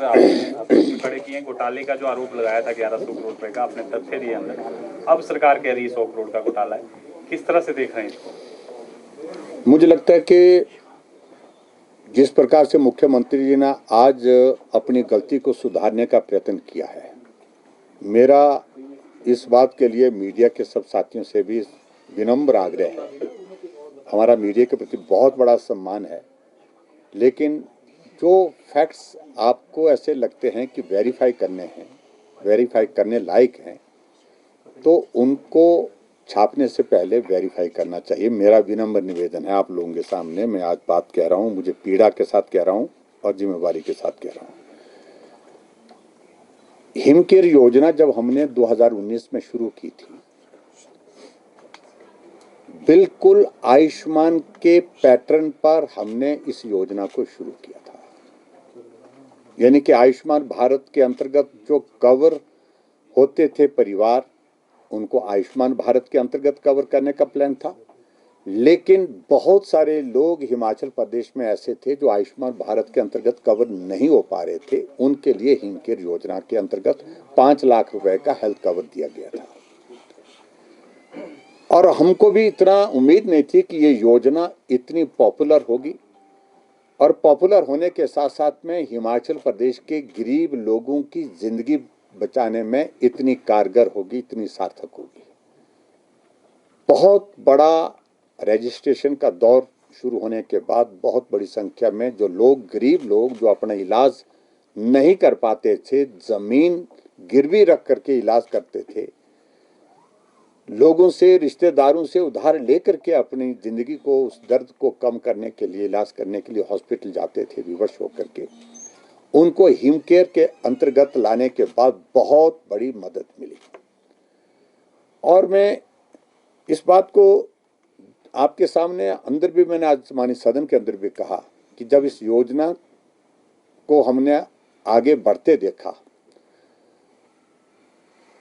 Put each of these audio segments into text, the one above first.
आपने खड़े किए, घोटाले का जो आरोप लगाया था 1100 करोड़ रुपए का, आपने तथ्य दिए अंदर, अब सरकार कह रही है 100 करोड़ का घोटाला है, किस तरह से देख रहे हैं इसको? मुझे लगता है कि जिस प्रकार से मुख्यमंत्री जी ने आज अपनी गलती को सुधारने का प्रयत्न किया है, मेरा इस बात के लिए मीडिया के सब साथियों से भी विनम्र आग्रह है। हमारा मीडिया के प्रति बहुत बड़ा सम्मान है, लेकिन जो फैक्ट्स आपको ऐसे लगते हैं कि वेरीफाई करने लायक हैं, तो उनको छापने से पहले वेरीफाई करना चाहिए। मेरा विनम्र निवेदन है आप लोगों के सामने। मैं आज बात कह रहा हूं, मुझे पीड़ा के साथ कह रहा हूं और जिम्मेवारी के साथ कह रहा हूं। हिमकेयर योजना जब हमने 2019 में शुरू की थी, बिल्कुल आयुष्मान के पैटर्न पर हमने इस योजना को शुरू किया था। यानी कि आयुष्मान भारत के अंतर्गत जो कवर होते थे परिवार, उनको आयुष्मान भारत के अंतर्गत कवर करने का प्लान था। लेकिन बहुत सारे लोग हिमाचल प्रदेश में ऐसे थे जो आयुष्मान भारत के अंतर्गत कवर नहीं हो पा रहे थे। उनके लिए हिमकेयर योजना के अंतर्गत 5 लाख रुपए का हेल्थ कवर दिया गया था। और हमको भी इतना उम्मीद नहीं थी कि ये योजना इतनी पॉपुलर होगी, और पॉपुलर होने के साथ साथ में हिमाचल प्रदेश के गरीब लोगों की जिंदगी बचाने में इतनी कारगर होगी, इतनी सार्थक होगी। बहुत बड़ा रजिस्ट्रेशन का दौर शुरू होने के बाद बहुत बड़ी संख्या में जो लोग, गरीब लोग जो अपना इलाज नहीं कर पाते थे, जमीन गिरवी रख करके इलाज करते थे, लोगों से, रिश्तेदारों से उधार लेकर के अपनी जिंदगी को, उस दर्द को कम करने के लिए, इलाज करने के लिए हॉस्पिटल जाते थे विवश होकर के, उनको हिमकेयर के अंतर्गत लाने के बाद बहुत बड़ी मदद मिली। और मैं इस बात को आपके सामने अंदर भी, मैंने आज माननीय सदन के अंदर भी कहा कि जब इस योजना को हमने आगे बढ़ते देखा,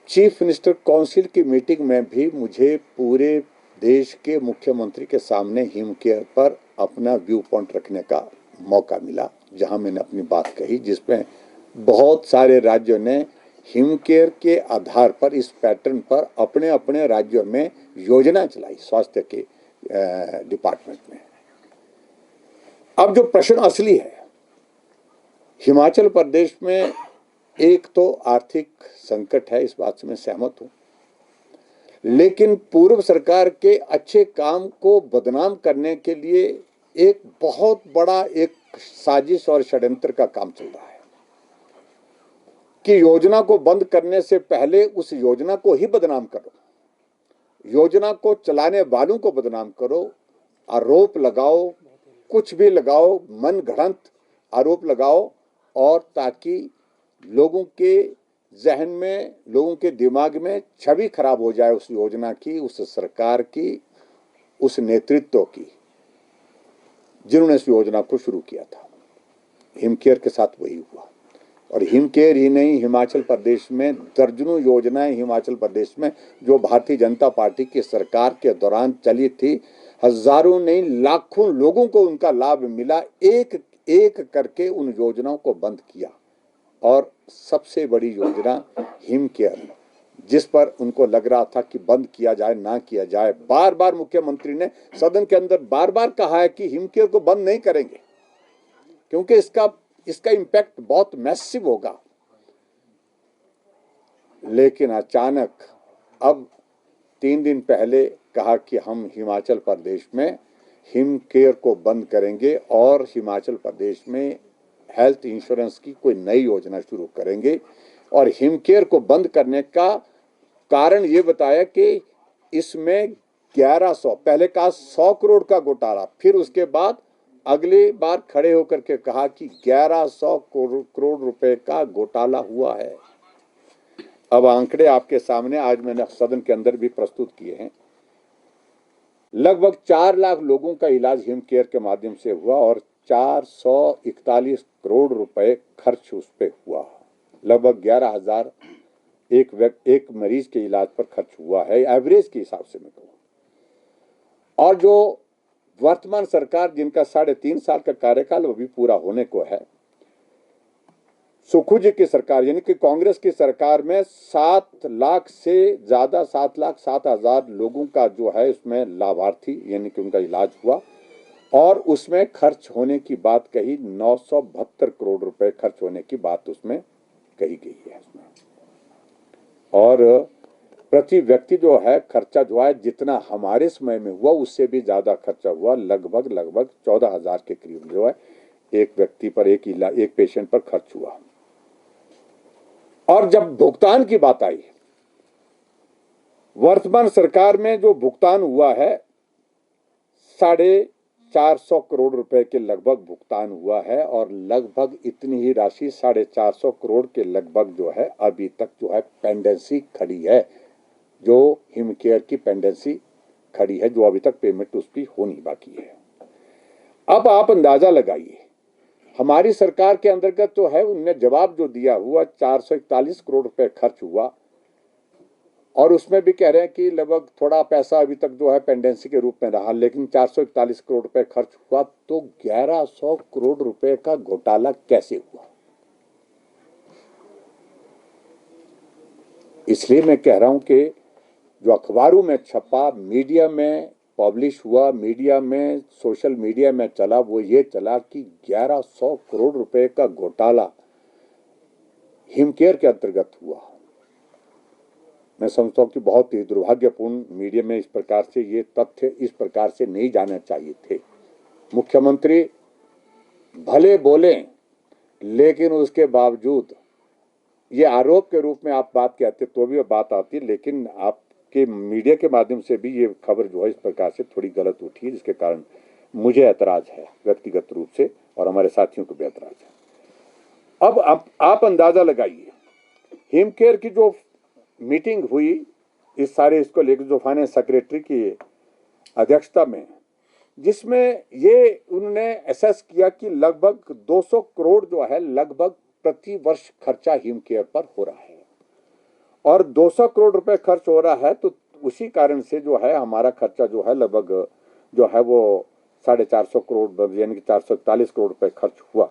चीफ मिनिस्टर काउंसिल की मीटिंग में भी मुझे पूरे देश के मुख्यमंत्री के सामने हिमकेयर पर अपना व्यू पॉइंट रखने का मौका मिला, जहां मैंने अपनी बात कही, जिसमें बहुत सारे राज्यों ने हिमकेयर के आधार पर, इस पैटर्न पर अपने अपने राज्यों में योजना चलाई स्वास्थ्य के डिपार्टमेंट में। अब जो प्रश्न असली है, हिमाचल प्रदेश में एक तो आर्थिक संकट है, इस बात से मैं सहमत हूं, लेकिन पूर्व सरकार के अच्छे काम को बदनाम करने के लिए एक बहुत बड़ा एक साजिश और षड्यंत्र का काम चल रहा है कि योजना को बंद करने से पहले उस योजना को ही बदनाम करो, योजना को चलाने वालों को बदनाम करो, आरोप लगाओ, कुछ भी लगाओ, मन घड़ंत आरोप लगाओ, और ताकि लोगों के जहन में, लोगों के दिमाग में छवि खराब हो जाए उस योजना की, उस सरकार की, उस नेतृत्व की जिन्होंने इस योजना को शुरू किया था। हिमकेयर के साथ वही हुआ। और हिमकेयर ही नहीं, हिमाचल प्रदेश में दर्जनों योजनाएं हिमाचल प्रदेश में जो भारतीय जनता पार्टी की सरकार के दौरान चली थी, हजारों नहीं लाखों लोगों को उनका लाभ मिला। एक एक करके उन योजनाओं को बंद किया। और सबसे बड़ी योजना हिमकेयर, जिस पर उनको लग रहा था कि बंद किया जाए, ना किया जाए, बार बार मुख्यमंत्री ने सदन के अंदर बार बार कहा है कि हिमकेयर को बंद नहीं करेंगे क्योंकि इसका इंपैक्ट बहुत मैसिव होगा। लेकिन अचानक अब 3 दिन पहले कहा कि हम हिमाचल प्रदेश में हिमकेयर को बंद करेंगे और हिमाचल प्रदेश में हेल्थ इंश्योरेंस की कोई नई योजना शुरू करेंगे। और हिमकेयर को बंद करने का कारण ये बताया कि इसमें 1100, पहले कहा 100 करोड़ का घोटाला, फिर उसके बाद अगली बार खड़े होकर के कहा कि 1100 करोड़ रुपए का घोटाला हुआ है। अब आंकड़े आपके सामने आज मैंने सदन के अंदर भी प्रस्तुत किए हैं। लगभग 4 लाख लोगों का इलाज हिमकेयर के माध्यम से हुआ और 441 करोड़ रुपए खर्च उस पर हुआ। लगभग 11,000 एक मरीज के इलाज पर खर्च हुआ है, एवरेज के हिसाब से मैं कहूँ। और जो वर्तमान सरकार, जिनका 3.5 साल का कार्यकाल अभी पूरा होने को है, सुखू जी की सरकार यानी कि कांग्रेस की सरकार में 7 लाख से ज्यादा 7,07,000 लोगों का जो है उसमें लाभार्थी यानी कि उनका इलाज हुआ और उसमें खर्च होने की बात कही 972 करोड़ रुपए खर्च होने की बात उसमें कही गई है उसमें। और प्रति व्यक्ति जो है खर्चा जो है जितना हमारे समय में हुआ उससे भी ज्यादा खर्चा हुआ, लगभग 14,000 के करीब जो है एक व्यक्ति पर एक पेशेंट पर खर्च हुआ। और जब भुगतान की बात आई, वर्तमान सरकार में जो भुगतान हुआ है 450 करोड़ रुपए के लगभग भुगतान हुआ है और लगभग इतनी ही राशि 450 करोड़ के लगभग जो है अभी तक जो है पेंडेंसी खड़ी है, जो हिमकेयर की पेंडेंसी खड़ी है, जो अभी तक पेमेंट उसकी होनी बाकी है। अब आप अंदाजा लगाइए, हमारी सरकार के अंतर्गत तो है उनने जवाब जो दिया हुआ 441 करोड़ रुपए खर्च हुआ और उसमें भी कह रहे हैं कि लगभग थोड़ा पैसा अभी तक जो है पेंडेंसी के रूप में रहा, लेकिन 441 करोड़ रुपए खर्च हुआ तो 1100 करोड़ रुपए का घोटाला कैसे हुआ? इसलिए मैं कह रहा हूं कि जो अखबारों में छपा, मीडिया में पब्लिश हुआ, मीडिया में सोशल मीडिया में चला, वो ये चला कि 1100 करोड़ रुपए का घोटाला हिमकेयर के अंतर्गत हुआ। मैं समझता हूं कि बहुत ही दुर्भाग्यपूर्ण, मीडिया में इस प्रकार से ये तथ्य इस प्रकार से नहीं जाने चाहिए थे। मुख्यमंत्री भले बोले लेकिन उसके बावजूद ये आरोप के रूप में आप बात कहते तो भी बात आती, लेकिन आपके मीडिया के माध्यम से भी ये खबर जो है इस प्रकार से थोड़ी गलत उठी है, जिसके कारण मुझे ऐतराज है व्यक्तिगत रूप से और हमारे साथियों को भी ऐतराज है। अब आप अंदाजा लगाइए, हिमकेयर की जो मीटिंग हुई इस सारे इसको लेकर जो फाइनेंस सेक्रेटरी की अध्यक्षता में, जिसमें ये उन्होंने एसेस किया कि लगभग 200 करोड़ जो है लगभग प्रति वर्ष खर्चा हिमकेयर पर हो रहा है और 200 करोड़ रुपए खर्च हो रहा है, तो उसी कारण से जो है हमारा खर्चा जो है लगभग जो है वो 450 करोड़ यानी कि 441 करोड़ रुपए खर्च हुआ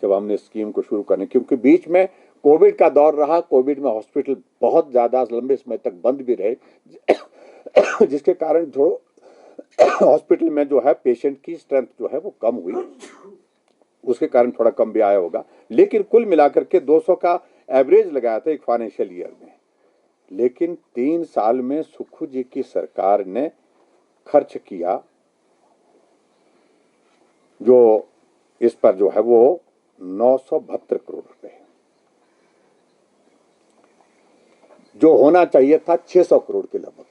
जब हमने स्कीम को शुरू करने, क्योंकि बीच में कोविड का दौर रहा। कोविड में हॉस्पिटल बहुत ज्यादा लंबे समय तक बंद भी रहे जिसके कारण जो हॉस्पिटल में जो है पेशेंट की स्ट्रेंथ जो है वो कम हुई, उसके कारण थोड़ा कम भी आया होगा, लेकिन कुल मिलाकर के 200 का एवरेज लगाया था एक फाइनेंशियल ईयर में। लेकिन 3 साल में सुखू जी की सरकार ने खर्च किया जो इस पर जो है वो 972 करोड़ रुपए, जो होना चाहिए था 600 करोड़ के लगभग,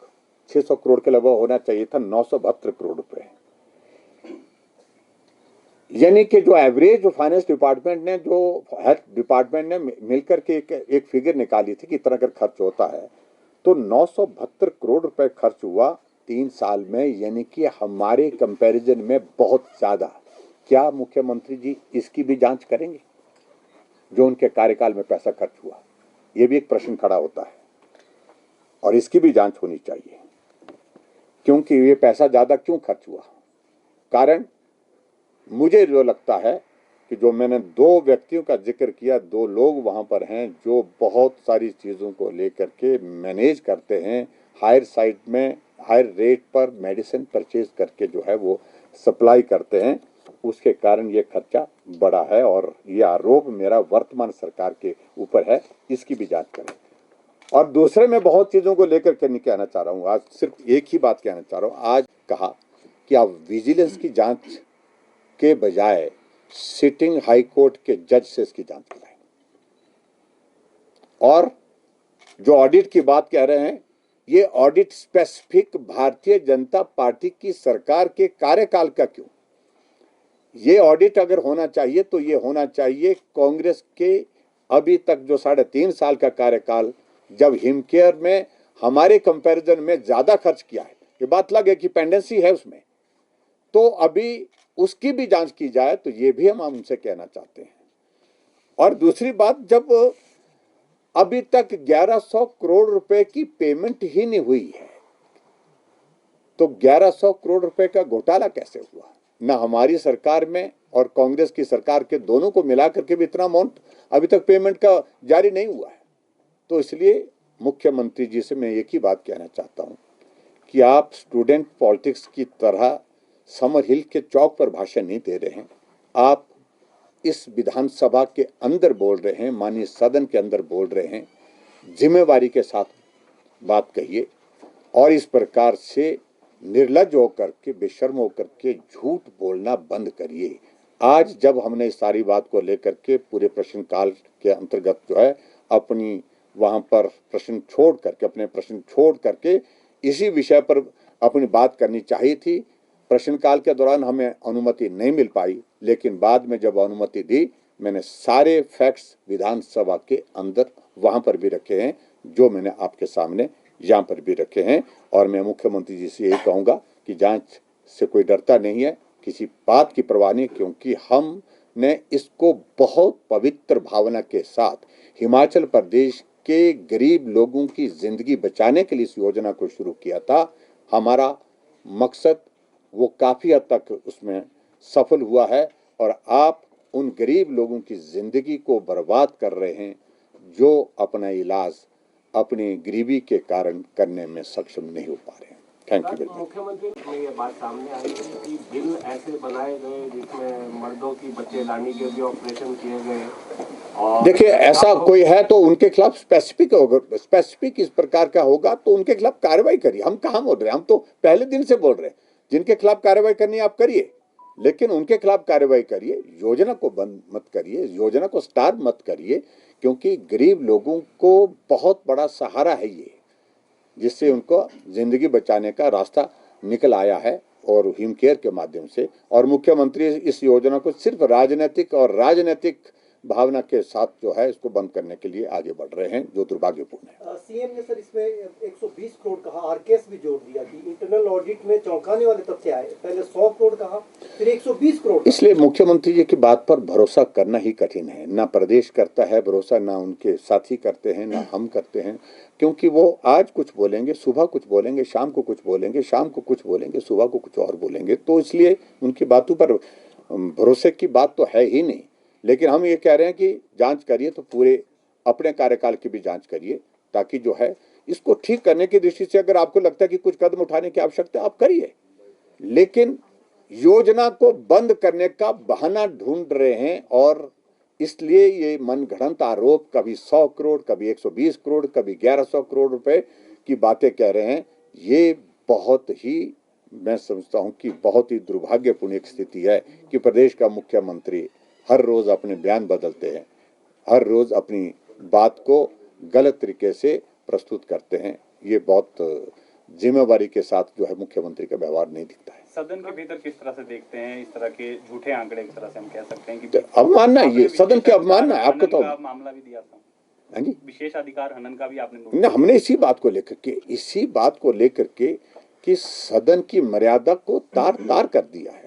600 करोड़ के लगभग होना चाहिए था 972 करोड़ रुपए। यानी कि जो एवरेज फाइनेंस डिपार्टमेंट ने, जो हेल्थ डिपार्टमेंट ने मिलकर के एक फिगर निकाली थी कि इतना अगर खर्च होता है तो 972 करोड़ रुपए खर्च हुआ 3 साल में, यानी कि हमारे कंपैरिजन में बहुत ज्यादा। क्या मुख्यमंत्री जी इसकी भी जांच करेंगे जो उनके कार्यकाल में पैसा खर्च हुआ? यह भी एक प्रश्न खड़ा होता है और इसकी भी जांच होनी चाहिए, क्योंकि ये पैसा ज्यादा क्यों खर्च हुआ। कारण मुझे जो लगता है कि जो मैंने 2 व्यक्तियों का जिक्र किया, 2 लोग वहां पर हैं जो बहुत सारी चीजों को लेकर के मैनेज करते हैं, हायर साइड में हायर रेट पर मेडिसिन परचेज करके जो है वो सप्लाई करते हैं, उसके कारण ये खर्चा बड़ा है और ये आरोप मेरा वर्तमान सरकार के ऊपर है, इसकी भी जांच करें। और दूसरे मैं बहुत चीजों को लेकर के नहीं कहना चाह रहा हूँ, आज सिर्फ एक ही बात कहना चाह रहा हूँ। आज कहा कि आप विजिलेंस की जांच के बजाय सिटिंग हाई कोर्ट के जज से इसकी जांच कराएं, और जो ऑडिट की बात कह रहे हैं ये audit specific Bharatiya Janata party की सरकार के कार्यकाल का क्यों? ये ऑडिट अगर होना चाहिए तो ये होना चाहिए कांग्रेस के अभी तक जो 3.5 साल का कार्यकाल, जब हिमकेयर में हमारे कंपैरिजन में ज्यादा खर्च किया है। ये बात लगे कि पेंडेंसी है उसमें, तो अभी उसकी भी जांच की जाए, तो ये भी हम उनसे कहना चाहते हैं। और दूसरी बात, जब अभी तक 1100 करोड़ रुपए की पेमेंट ही नहीं हुई है तो 1100 करोड़ रुपए का घोटाला कैसे हुआ? ना हमारी सरकार में और कांग्रेस की सरकार के दोनों को मिलाकर के भी इतना अमाउंट अभी तक पेमेंट का जारी नहीं हुआ है। तो इसलिए मुख्यमंत्री जी से मैं एक ही बात कहना चाहता हूँ कि आप स्टूडेंट पॉलिटिक्स की तरह समर हिल के चौक पर भाषण नहीं दे रहे हैं, आप इस विधानसभा के अंदर बोल रहे हैं, माननीय सदन के अंदर बोल रहे हैं। जिम्मेवारी के साथ बात कहिए और इस प्रकार से निर्लज होकर के, बेशर्म होकर के झूठ बोलना बंद करिए। आज जब हमने इस सारी बात को लेकर के पूरे प्रश्नकाल के अंतर्गत जो है अपनी वहां पर अपने प्रश्न छोड़ करके इसी विषय पर अपनी बात करनी चाहिए थी। प्रश्नकाल के दौरान हमें अनुमति नहीं मिल पाई, लेकिन बाद में जब अनुमति दी, मैंने सारे फैक्ट्स विधानसभा के अंदर वहां पर भी रखे हैं, जो मैंने आपके सामने यहाँ पर भी रखे हैं। और मैं मुख्यमंत्री जी से यही कहूँगा कि जांच से कोई डरता नहीं है, किसी बात की परवाह नहीं, क्योंकि हमने इसको बहुत पवित्र भावना के साथ हिमाचल प्रदेश के गरीब लोगों की जिंदगी बचाने के लिए इस योजना को शुरू किया था। हमारा मकसद वो काफ़ी हद तक उसमें सफल हुआ है और आप उन गरीब लोगों की ज़िंदगी को बर्बाद कर रहे हैं, जो अपना इलाज अपनी गरीबी के कारण करने में सक्षम नहीं हो पा रहे हैं। Thank you. मुख्यमंत्री में ये बात सामने आई है कि बिल ऐसे बनाए गए जिसमें मर्दों की बच्चे लाने के भी ऑपरेशन किए गए। और देखिए, ऐसा कोई है तो उनके खिलाफ स्पेसिफिक होगा, स्पेसिफिक इस प्रकार का होगा तो उनके खिलाफ कार्रवाई करिए। हम कहाँ बोल रहे हैं, हम तो पहले दिन से बोल रहे हैं जिनके खिलाफ कार्रवाई करनी है आप करिए, लेकिन उनके खिलाफ कार्रवाई करिए। योजना को बंद मत करिए, योजना को स्टार मत करिए, क्योंकि गरीब लोगों को बहुत बड़ा सहारा है ये, जिससे उनको जिंदगी बचाने का रास्ता निकल आया है और हिम केयर के माध्यम से। और मुख्यमंत्री इस योजना को सिर्फ राजनीतिक भावना के साथ जो है इसको बंद करने के लिए आगे बढ़ रहे हैं, जो दुर्भाग्यपूर्ण है। सीएम ने सर इसमें 120 करोड़ कहा, आरकेएस भी जोड़ दिया कि इंटरनल ऑडिट में चौंकाने वाले तथ्य आए। पहले 100 करोड़ कहा, फिर 120 करोड़। इसलिए मुख्यमंत्री जी की बात पर भरोसा करना ही कठिन है। ना प्रदेश करता है भरोसा, ना उनके साथी करते हैं, ना हम करते हैं, क्योंकि वो आज कुछ बोलेंगे, सुबह कुछ बोलेंगे, शाम को कुछ बोलेंगे, शाम को कुछ बोलेंगे, सुबह को कुछ और बोलेंगे। तो इसलिए उनकी बातों पर भरोसे की बात तो है ही नहीं। लेकिन हम ये कह रहे हैं कि जांच करिए तो पूरे अपने कार्यकाल की भी जांच करिए, ताकि जो है इसको ठीक करने की दृष्टि से अगर आपको लगता है कि कुछ कदम उठाने की आवश्यकता है आप करिए, लेकिन योजना को बंद करने का बहाना ढूंढ रहे हैं। और इसलिए ये मनगढ़ंत आरोप, कभी 100 करोड़, कभी 120 करोड़, कभी 1100 करोड़ रुपए की बातें कह रहे हैं। ये बहुत ही, मैं समझता हूं कि बहुत ही दुर्भाग्यपूर्ण एक स्थिति है कि प्रदेश का मुख्यमंत्री हर रोज अपने बयान बदलते हैं, हर रोज अपनी बात को गलत तरीके से प्रस्तुत करते हैं। ये बहुत जिम्मेवारी के साथ जो है मुख्यमंत्री का व्यवहार नहीं दिखता है। सदन के भीतर किस तरह से देखते हैं इस तरह के झूठे आंकड़े? एक तरह से हम कह सकते हैं कि अवमानना, ये सदन की अवमानना है। आपको तो मामला भी दिया था, हाँ जी, विशेष अधिकार हनन का भी आपने ना, हमने इसी बात को लेकर के कि सदन की मर्यादा को तार तार कर दिया है।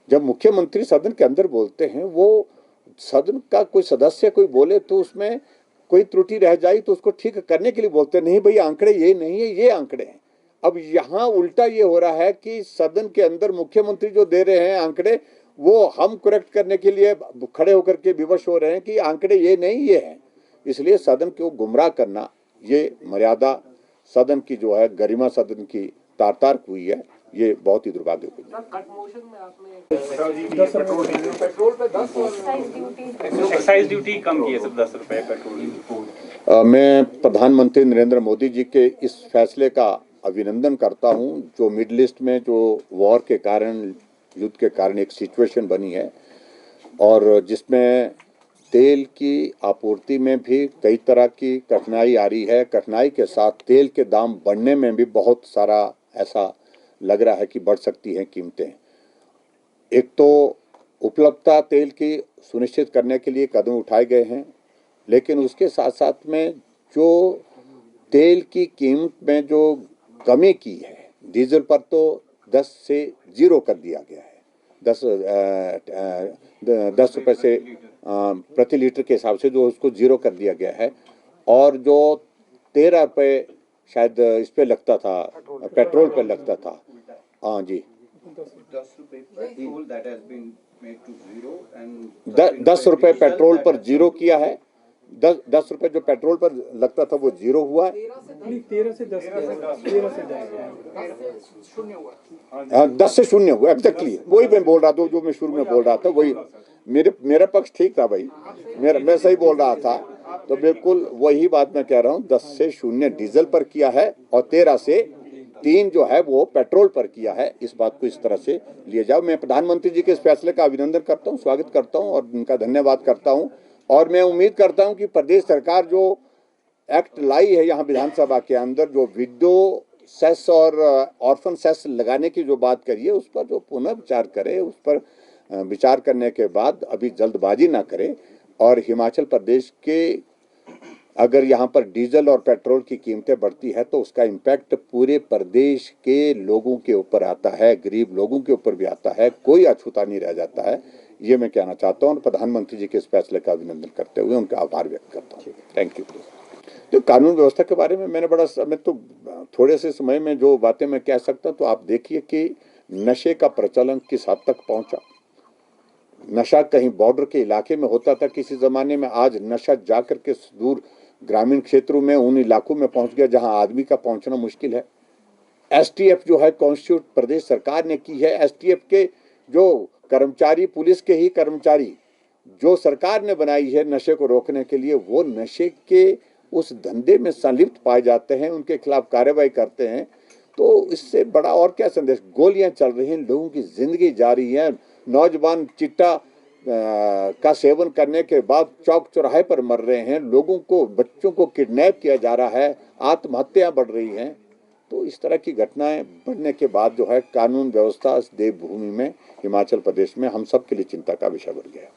जब मुख्यमंत्री सदन के अंदर बोलते हैं, वो सदन का कोई सदस्य कोई बोले तो उसमें कोई त्रुटि रह जाए तो उसको ठीक करने के लिए बोलते नहीं भाई आंकड़े ये नहीं है, ये आंकड़े हैं। अब यहाँ उल्टा ये हो रहा है कि सदन के अंदर मुख्यमंत्री जो दे रहे हैं आंकड़े, वो हम करेक्ट करने के लिए खड़े होकर के विवश हो रहे हैं कि आंकड़े ये नहीं, ये है। इसलिए सदन को गुमराह करना, ये मर्यादा सदन की जो है, गरिमा सदन की तार तार हुई है, ये बहुत ही दुर्भाग्यपूर्ण है। कट मोशन में आपने पेट्रोल पे 10 एक्साइज ड्यूटी कम की है, सिर्फ 10 रुपए पेट्रोल। मैं प्रधानमंत्री नरेंद्र मोदी जी के इस फैसले का अभिनंदन करता हूं, जो मिडिल ईस्ट में जो वॉर के कारण, युद्ध के कारण एक सिचुएशन बनी है और जिसमें तेल की आपूर्ति में भी कई तरह की कठिनाई आ रही है। कठिनाई के साथ तेल के दाम बढ़ने में भी बहुत सारा ऐसा लग रहा है कि बढ़ सकती हैं कीमतें। एक तो उपलब्धता तेल की सुनिश्चित करने के लिए कदम उठाए गए हैं, लेकिन उसके साथ साथ में जो तेल की कीमत में जो कमी की है, डीजल पर तो 10 से 0 कर दिया गया है, 10 रुपये से प्रति लीटर के हिसाब से जो उसको 0 कर दिया गया है। और जो 13 रुपये शायद इस पे लगता था, पेट्रोल पे लगता था, हाँ जी, 10 रुपये पेट्रोल that has been 10 रुपए पेट्रोल पर जीरो किया है। 10 रुपए जो पेट्रोल पर लगता था वो जीरो हुआ है। 13 से 10 10 से 0 हुआ, एग्जैक्टली वही मैं बोल रहा था, जो मैं शुरू में बोल रहा था वही। मेरा पक्ष ठीक था भाई, मैं सही बोल रहा था। तो बिल्कुल वही बात मैं कह रहा हूँ, 10 से 0 डीजल पर किया है और 13 से 3 जो है वो पेट्रोल पर किया है। इस बात को इस तरह से लिया जाओ। मैं प्रधानमंत्री जी के इस फैसले का अभिनंदन करता हूँ, स्वागत करता हूँ और उनका धन्यवाद करता हूँ। और मैं उम्मीद करता हूँ कि प्रदेश सरकार जो एक्ट लाई है यहाँ विधानसभा के अंदर, जो विडो सेस और ऑर्फन सेस लगाने की जो बात करी है, उस पर जो पुनः विचार करे, उस पर विचार करने के बाद अभी जल्दबाजी ना करे। और हिमाचल प्रदेश के अगर यहाँ पर डीजल और पेट्रोल की कीमतें बढ़ती है तो उसका इम्पैक्ट पूरे प्रदेश के लोगों के ऊपर आता है, गरीब लोगों के ऊपर भी आता है, कोई अछूता नहीं रह जाता है। ये मैं कहना चाहता हूँ और प्रधानमंत्री जी के इस फैसले का अभिनंदन करते हुए उनका आभार व्यक्त करता हूँ। Thank you. तो कानून व्यवस्था के बारे में मैंने मैं तो थोड़े से समय में जो बातें मैं कह सकता हूँ, तो आप देखिए कि नशे का प्रचलन किस हद तक पहुंचा। नशा कहीं बॉर्डर के इलाके में होता था किसी जमाने में, आज नशा जाकर के दूर ग्रामीण क्षेत्रों में, उन इलाकों में पहुंच गया जहां आदमी का पहुंचना मुश्किल है। एसटीएफ जो है कॉन्स्टिट्यूट प्रदेश सरकार ने की है। एसटीएफ के जो कर्मचारी, पुलिस के ही कर्मचारी जो सरकार ने बनाई है नशे को रोकने के लिए, वो नशे के उस धंधे में संलिप्त पाए जाते हैं, उनके खिलाफ कार्रवाई करते हैं। तो इससे बड़ा और क्या संदेश। गोलियां चल रही हैं, लोगों की जिंदगी जा रही है, नौजवान चिट्टा का सेवन करने के बाद चौक चौराहे पर मर रहे हैं, लोगों को, बच्चों को किडनैप किया जा रहा है, आत्महत्याएं बढ़ रही हैं। तो इस तरह की घटनाएं बढ़ने के बाद जो है कानून व्यवस्था इस देवभूमि में, हिमाचल प्रदेश में हम सब के लिए चिंता का विषय बन गया।